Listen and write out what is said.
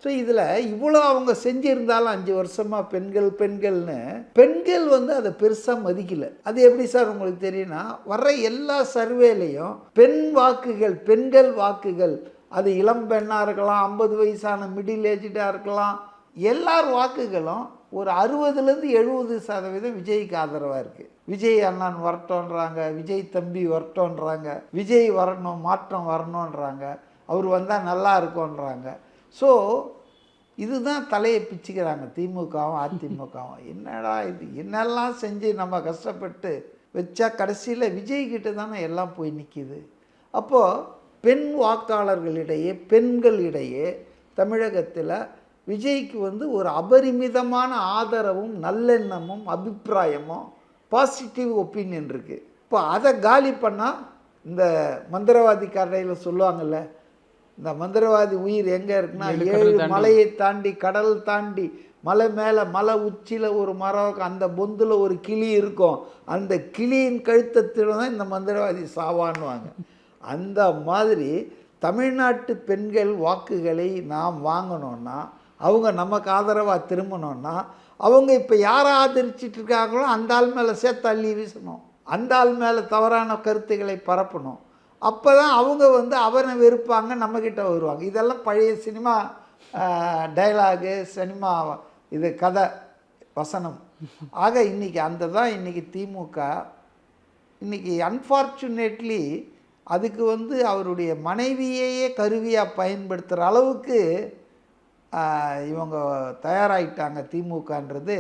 So இதில் இவ்வளோ அவங்க செஞ்சுருந்தாலும் 5 வருஷமாக பெண்கள்னு பெண்கள் வந்து அதை பெருசாக மதிக்கலை. அது எப்படி சார் உங்களுக்கு தெரியும்னா, வர்ற எல்லா சர்வேலையும் பெண்கள் வாக்குகள் அது இளம் பெண்ணாக இருக்கலாம், 50 வயசான மிடில் ஏஜ்டாக இருக்கலாம், எல்லார் வாக்குகளும் ஒரு 60-70% விஜய்க்கு ஆதரவாக இருக்குது. விஜய் அண்ணன் வரட்டோன்றாங்க, விஜய் தம்பி வரட்டோன்றாங்க, விஜய் வரணும், மாற்றம் வரணுன்றாங்க, அவர் வந்தால் நல்லா இருக்கும்ன்றாங்க. ஸோ இதுதான் தலையை பிச்சுக்கிறாங்க திமுகவும் அதிமுகவும். என்னடா இது, என்னெல்லாம் செஞ்சு நம்ம கஷ்டப்பட்டு வச்சா கடைசியில் விஜய்கிட்ட தானே எல்லாம் போய் நிற்கிது. அப்போது பெண் வாக்காளர்களிடையே பெண்களிடையே தமிழகத்தில் விஜய்க்கு வந்து ஒரு அபரிமிதமான ஆதரவும் நல்லெண்ணமும் அபிப்பிராயமும் பாசிட்டிவ் ஒப்பீனியன் இருக்குது. இப்போ அதை காலி பண்ணால் இந்த மந்திரவாதி கடையில் சொல்லுவாங்கள்ல, இந்த மந்திரவாதி உயிர் எங்கே இருக்குன்னா 7 மலையை தாண்டி கடல் தாண்டி மலை மேலே மலை உச்சியில் ஒரு மரம், அந்த பொந்தில் ஒரு கிளி இருக்கும், அந்த கிளியின் கழுத்தத்தில் தான் இந்த மந்திரவாதி சாவான்னுவாங்க. அந்த மாதிரி தமிழ்நாட்டு பெண்கள் வாக்குகளை நாம் வாங்கணுன்னா, அவங்க நமக்கு ஆதரவாக திரும்பணுன்னா, அவங்க இப்போ யாரை ஆதரிச்சிட்டு இருக்காங்களோ அந்த ஆள் மேலே சேர்த்து அள்ளி வீசணும், அந்த ஆள் மேலே தவறான கருத்துக்களை பரப்பணும். அப்போ தான் அவங்க வந்து அவரை வெறுப்பாங்க, நம்மக்கிட்ட வருவாங்க. இதெல்லாம் பழைய சினிமா டைலாகு, சினிமா இது கதை வசனம். ஆக இன்றைக்கி இன்றைக்கி திமுக இன்றைக்கி அன்ஃபார்ச்சுனேட்லி அதுக்கு வந்து அவருடைய மனைவியையே கருவியாக பயன்படுத்துகிற அளவுக்கு இவங்க தயாராகிட்டாங்க திமுகன்றது